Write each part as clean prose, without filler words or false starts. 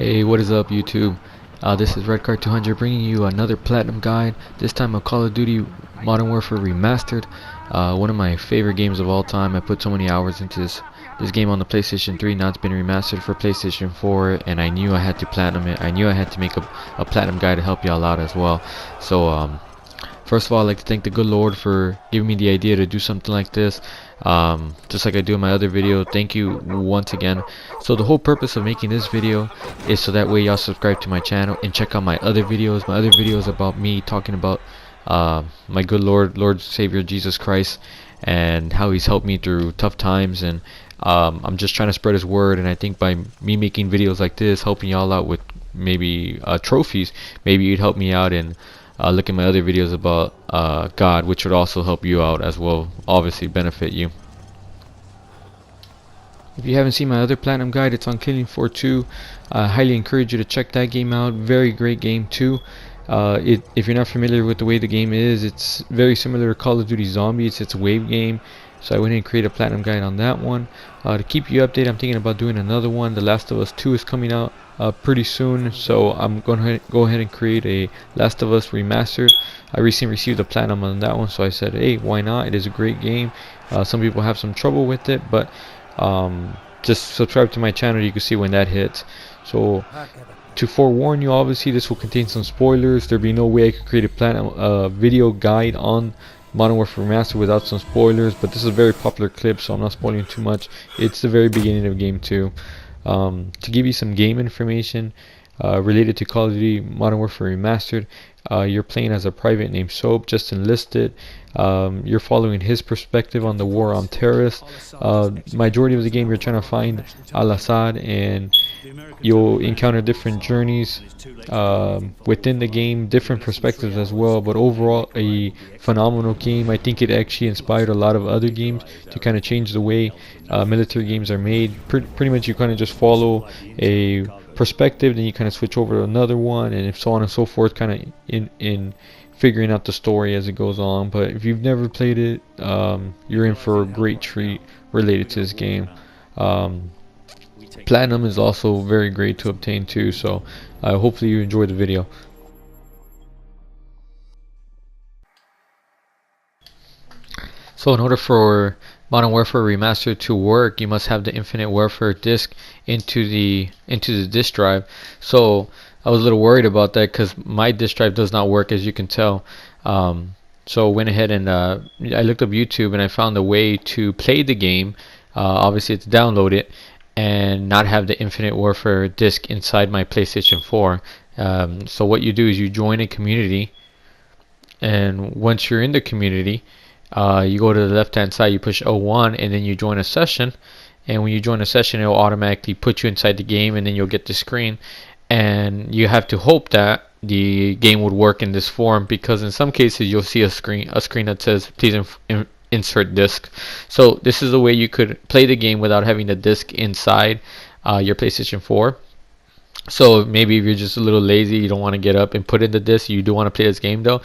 Hey, what is up, YouTube? This is Redcard200 bringing you another platinum guide. This time of Call of Duty Modern Warfare Remastered. One of my favorite games of all time. I put so many hours into this game on the PlayStation 3. Now it's been remastered for PlayStation 4, and I knew I had to platinum it. I knew I had to make a platinum guide to help y'all out as well. So first of all, I'd like to thank the good Lord for giving me the idea to do something like this. Just like I do in my other video. Thank you once again. So the whole purpose of making this video is so that way y'all subscribe to my channel and check out my other videos. My other videos about me talking about my good Lord Savior Jesus Christ, and how he's helped me through tough times. And I'm just trying to spread his word, and I think by me making videos like this, helping y'all out with maybe trophies, maybe you'd help me out and look at my other videos about God, which would also help you out as well, obviously benefit you. If you haven't seen my other platinum guide, it's on Killing Floor 2. I highly encourage you to check that game out. Very great game too. If you're not familiar with the way the game is, it's very similar to Call of Duty Zombies. It's a wave game, so I went and created a platinum guide on that one. To keep you updated, I'm thinking about doing another one. The Last of Us 2 is coming out pretty soon, so I'm going to go ahead and create a Last of Us Remastered. I recently received a platinum on that one, so I said, hey, why not? It is a great game. Some people have some trouble with it, but just subscribe to my channel, you can see when that hits. So to forewarn you, obviously this will contain some spoilers. There'd be no way I could create a platinum video guide on Modern Warfare Remastered without some spoilers, but this is a very popular clip, so I'm not spoiling too much. It's the very beginning of game 2. To give you some game information related to Call of Duty Modern Warfare Remastered, you're playing as a private named Soap, just enlisted. You're following his perspective on the war on terrorists. Majority of the game you're trying to find Al-Assad, and you'll encounter different journeys within the game, different perspectives as well. But overall, a phenomenal game. I think it actually inspired a lot of other games to kind of change the way military games are made. Pretty much you kind of just follow a perspective, then you kind of switch over to another one, and so on and so forth, kind of in figuring out the story as it goes on. But if you've never played it, you're in for a great treat related to this game. Platinum is also very great to obtain too, so hopefully you enjoy the video. So in order for Modern Warfare Remastered to work, you must have the Infinite Warfare disc into the disk drive. So I was a little worried about that because my disk drive does not work, as you can tell. So I went ahead and I looked up YouTube, and I found a way to play the game. Obviously it's download it and not have the Infinite Warfare disc inside my PlayStation 4. So what you do is you join a community, and once you're in the community, you go to the left hand side, you push O1, and then you join a session. And when you join a session, it will automatically put you inside the game, and then you'll get the screen. And you have to hope that the game would work in this form, because in some cases you'll see a screen that says please insert disc. So this is the way you could play the game without having the disc inside your PlayStation 4. So maybe if you're just a little lazy, you don't want to get up and put in the disc, you do want to play this game though,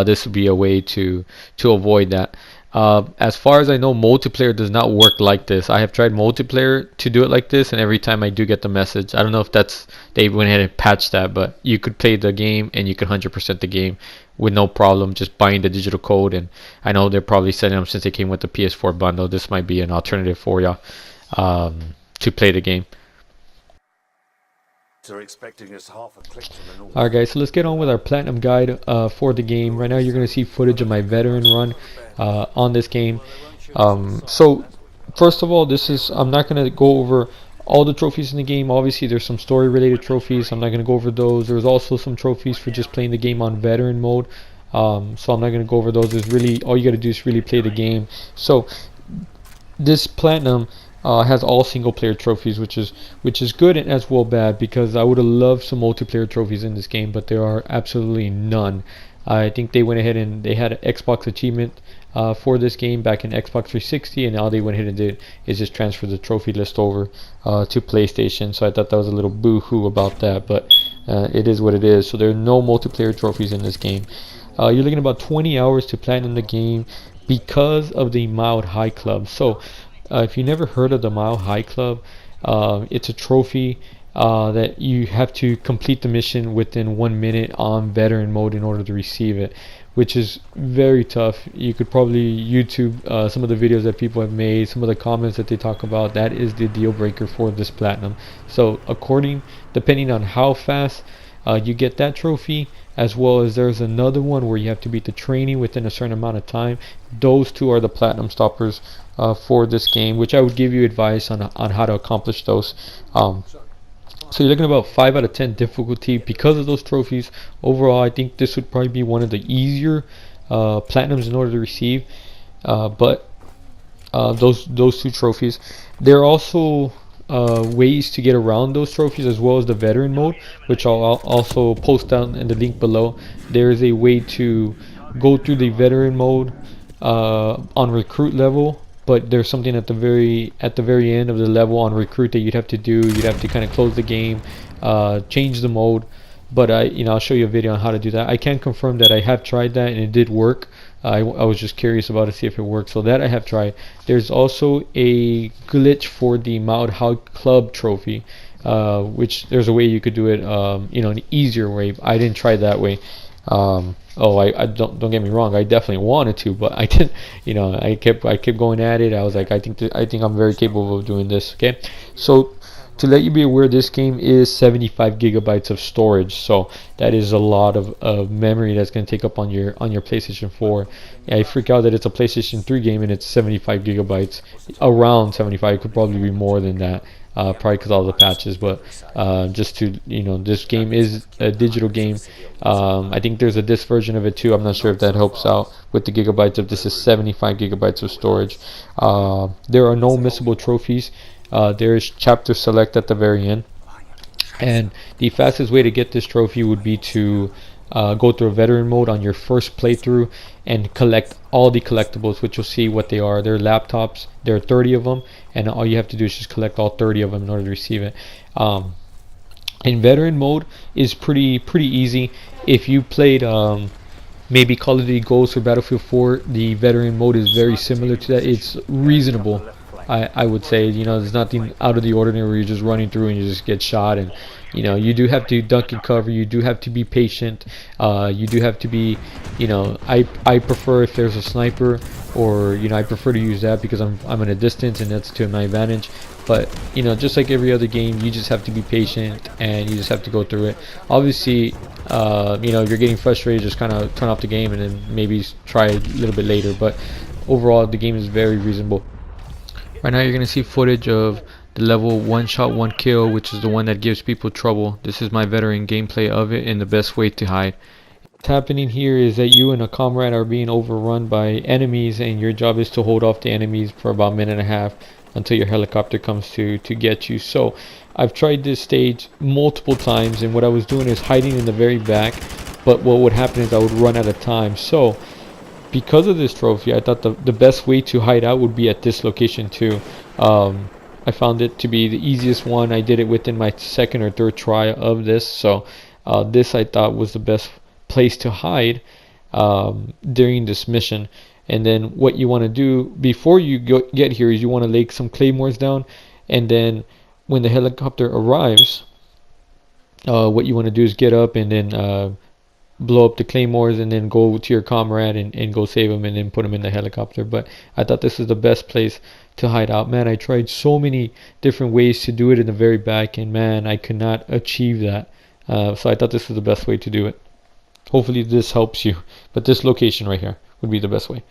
this would be a way to avoid that. As far as I know, multiplayer does not work like this. I have tried multiplayer to do it like this, and every time I do get the message. I don't know if they went ahead and patched that, but you could play the game and you could 100% the game with no problem, just buying the digital code. And I know they're probably setting them, since they came with the PS4 bundle, this might be an alternative for you to play the game. Alright guys, so let's get on with our platinum guide for the game. Right now you're going to see footage of my veteran run on this game. So first of all, I'm not going to go over all the trophies in the game. Obviously there's some story related trophies, I'm not going to go over those. There's also some trophies for just playing the game on veteran mode, so I'm not going to go over those. There's really, all you got to do is really play the game. So this platinum has all single player trophies, which is good and as well bad, because I would have loved some multiplayer trophies in this game, but there are absolutely none. I think they went ahead and they had an Xbox achievement for this game back in Xbox 360, and all they went ahead and did is just transfer the trophy list over to PlayStation. So I thought that was a little boo-hoo about that, but it is what it is. So there are no multiplayer trophies in this game. You're looking at about 20 hours to platinum the game because of the Mild High Club. So if you never heard of the Mile High Club, it's a trophy that you have to complete the mission within 1 minute on veteran mode in order to receive it, which is very tough. You could probably YouTube some of the videos that people have made, some of the comments that they talk about. That is the deal breaker for this platinum. So depending on how fast you get that trophy, as well as there's another one where you have to beat the training within a certain amount of time. Those two are the platinum stoppers for this game, which I would give you advice on how to accomplish those. So you're looking at about 5 out of 10 difficulty because of those trophies. Overall, I think this would probably be one of the easier platinums in order to receive. But those two trophies, there are also ways to get around those trophies, as well as the veteran mode, which I'll also post down in the link below. There is a way to go through the veteran mode on recruit level, but there's something at the very end of the level on recruit that you'd have to do. You'd have to kind of close the game, change the mode. But I'll show you a video on how to do that. I can confirm that I have tried that and it did work. I was just curious about to see if it worked, so that I have tried. There's also a glitch for the Mount Hug Club trophy, which there's a way you could do it, an easier way. I didn't try that way. I don't get me wrong, I definitely wanted to, but I didn't. I kept going at it. I was like, I think I'm very capable of doing this. Okay, so to let you be aware, this game is 75 gigabytes of storage, so that is a lot of memory that's going to take up on your PlayStation 4. I freak out that it's a PlayStation 3 game and it's 75 gigabytes, around 75. It could probably be more than that, probably because all the patches. But just to this game is a digital game. I think there's a disc version of it too. I'm not sure if that helps out with the gigabytes of this. Is 75 gigabytes of storage. There are no missable trophies. There is chapter select at the very end, and the fastest way to get this trophy would be to go through a veteran mode on your first playthrough and collect all the collectibles, which you'll see what they are. They're laptops. There are 30 of them, and all you have to do is just collect all 30 of them in order to receive it. In veteran mode is pretty easy. If you played maybe Call of Duty Ghosts or Battlefield 4, the veteran mode is very similar to that. It's reasonable. I would say, there's nothing out of the ordinary where you're just running through and you just get shot, and you do have to duck and cover. You do have to be patient. You do have to be, I prefer if there's a sniper, or I prefer to use that because I'm at a distance and that's to my advantage. But just like every other game, you just have to be patient and you just have to go through it. Obviously, if you're getting frustrated, just kind of turn off the game and then maybe try a little bit later. But overall, the game is very reasonable. Right now you're going to see footage of the level one shot one kill, which is the one that gives people trouble. This is my veteran gameplay of it and the best way to hide. What's happening here is that you and a comrade are being overrun by enemies, and your job is to hold off the enemies for about a minute and a half until your helicopter comes to get you. So I've tried this stage multiple times, and what I was doing is hiding in the very back, but what would happen is I would run out of time. So because of this trophy, I thought the best way to hide out would be at this location too. I found it to be the easiest one. I did it within my second or third try of this, so this I thought was the best place to hide during this mission. And then what you want to do before you get here is you want to lay some claymores down, and then when the helicopter arrives, what you want to do is get up and then blow up the claymores and then go to your comrade and go save him and then put him in the helicopter. But I thought this is the best place to hide out. Man, I tried so many different ways to do it in the very back, and man, I could not achieve that. So I thought this was the best way to do it. Hopefully this helps you, but this location right here would be the best way.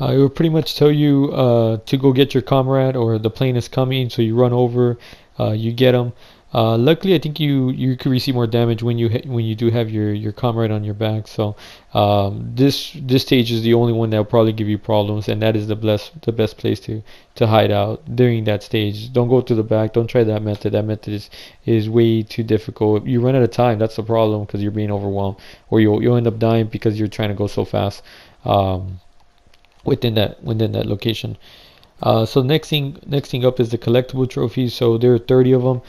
It will pretty much tell you to go get your comrade, or the plane is coming, so you run over, you get him. Luckily, I think you could receive more damage when you do have your comrade on your back. So this stage is the only one that will probably give you problems, and that is the best place to hide out during that stage. Don't go to the back. Don't try that method. That method is way too difficult. You run out of time. That's the problem, because you're being overwhelmed, or you'll end up dying because you're trying to go so fast within that location. So next thing up is the collectible trophies. So there are 30 of them.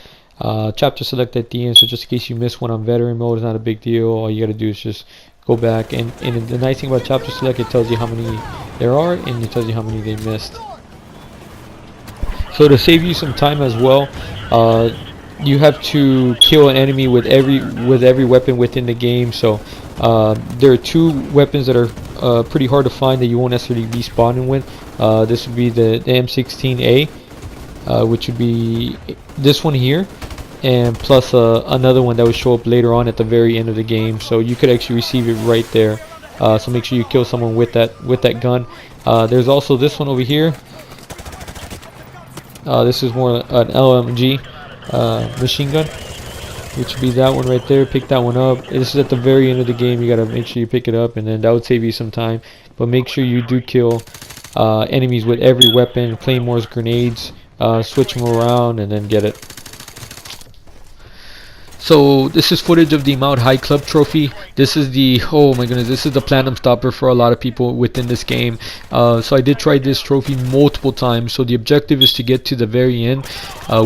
Chapter select at the end, so just in case you miss one on veteran mode, it's not a big deal. All you gotta do is just go back, and the nice thing about chapter select, it tells you how many there are and it tells you how many they missed. So to save you some time as well, you have to kill an enemy with every weapon within the game. So there are two weapons that are pretty hard to find that you won't necessarily be spawning with. This would be the M16A, which would be this one here, and plus another one that would show up later on at the very end of the game. So you could actually receive it right there. So make sure you kill someone with that gun. There's also this one over here. This is more an LMG machine gun, which would be that one right there. Pick that one up. This is at the very end of the game. You gotta make sure you pick it up, and then that would save you some time. But make sure you do kill enemies with every weapon, claymores, grenades, switch them around, and then get it. So this is footage of the Mount High Club trophy. This is the, oh my goodness, this is the platinum stopper for a lot of people within this game. So I did try this trophy multiple times. So the objective is to get to the very end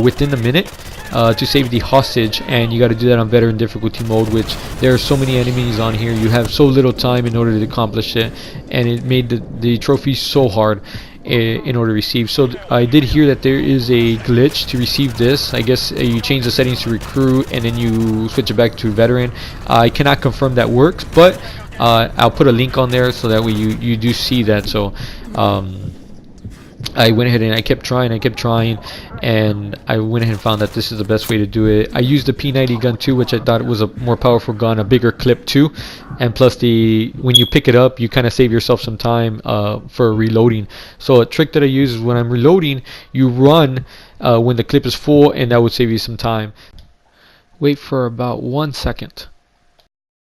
within a minute to save the hostage, and you got to do that on veteran difficulty mode, which there are so many enemies on here. You have so little time in order to accomplish it, and it made the trophy so hard in order to receive. So I did hear that there is a glitch to receive this. I guess you change the settings to recruit and then you switch it back to veteran. I cannot confirm that works, but I'll put a link on there so that way you do see that. So I went ahead and I kept trying, and I went ahead and found that this is the best way to do it. I used the P90 gun too, which I thought was a more powerful gun, a bigger clip too, and plus when you pick it up, you kind of save yourself some time for reloading. So a trick that I use is when I'm reloading, you run when the clip is full, and that would save you some time. Wait for about 1 second.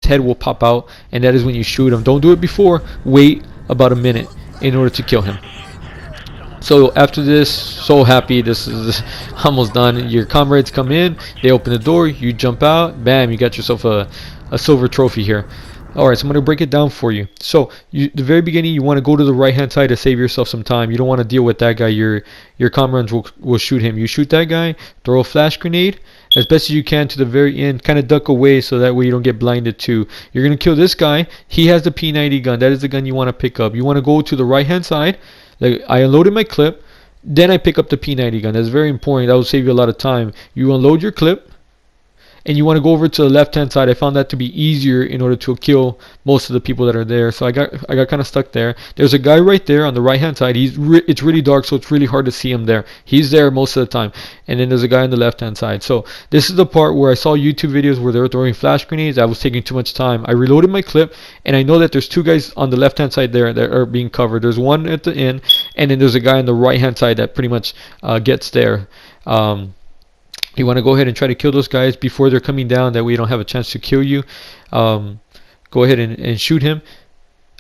His head will pop out, and that is when you shoot him. Don't do it before. Wait about a minute in order to kill him. So after this, so happy, this is almost done. Your comrades come in, they open the door, you jump out, bam, you got yourself a silver trophy here. Alright, so I'm going to break it down for you. So the very beginning, you want to go to the right hand side to save yourself some time. You don't want to deal with that guy. Your comrades will shoot him. You shoot that guy, throw a flash grenade as best as you can to the very end, kind of duck away so that way you don't get blinded too. You're going to kill this guy. He has the P90 gun. That is the gun you want to pick up. You want to go to the right hand side. Like, I unloaded my clip, then I pick up the P90 gun. That's very important. That will save you a lot of time. You unload your clip, and you want to go over to the left hand side. I found that to be easier in order to kill most of the people that are there. So I got kind of stuck there. There's a guy right there on the right hand side. It's really dark, so it's really hard to see him there. He's there most of the time. And then there's a guy on the left hand side. So this is the part where I saw YouTube videos where they were throwing flash grenades. I was taking too much time. I reloaded my clip, and I know that there's two guys on the left hand side there that are being covered. There's one at the end, and then there's a guy on the right hand side that pretty much gets there. You want to go ahead and try to kill those guys before they're coming down. That way you don't have a chance to kill you. Go ahead and shoot him.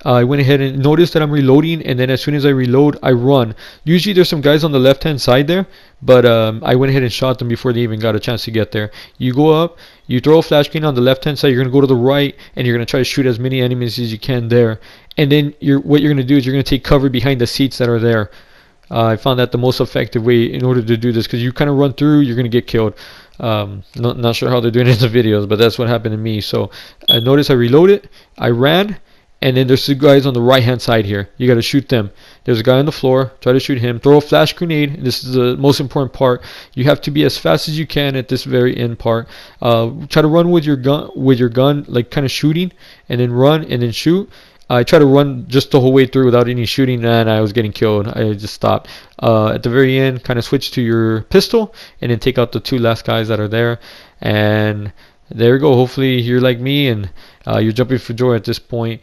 I went ahead and noticed that I'm reloading, and then as soon as I reload, I run. Usually there's some guys on the left hand side there, but I went ahead and shot them before they even got a chance to get there. You go up, you throw a flash grenade on the left hand side, you're going to go to the right, and you're going to try to shoot as many enemies as you can there. And then what you're going to do is you're going to take cover behind the seats that are there. I found that the most effective way in order to do this, because you kind of run through, you're going to get killed. Not sure how they're doing it in the videos, but that's what happened to me. So I noticed I reloaded, I ran, and then there's two guys on the right hand side here. You got to shoot them. There's a guy on the floor, try to shoot him. Throw a flash grenade. This is the most important part. You have to be as fast as you can at this very end part. Try to run with your gun, like kind of shooting, and then run and then shoot. I tried to run just the whole way through without any shooting, and I was getting killed. I just stopped. At the very end, kind of switch to your pistol, and then take out the two last guys that are there. And there you go. Hopefully you're like me, and you're jumping for joy at this point.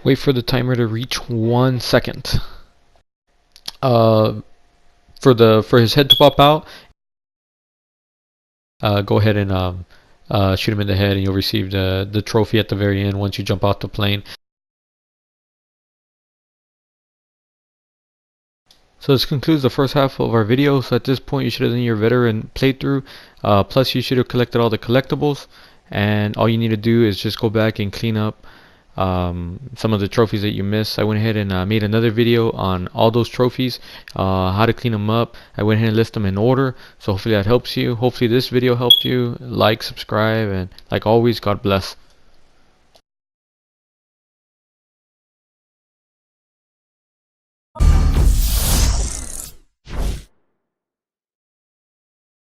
Wait for the timer to reach 1 second. For his head to pop out, go ahead and shoot him in the head, and you'll receive the trophy at the very end once you jump off the plane. So this concludes the first half of our video. So at this point, you should have done your veteran playthrough. Plus, you should have collected all the collectibles, and all you need to do is just go back and clean up some of the trophies that you missed. I went ahead and made another video on all those trophies, how to clean them up. I went ahead and list them in order, so hopefully that helps you. Hopefully this video helped you. Like, subscribe, and like always, God bless.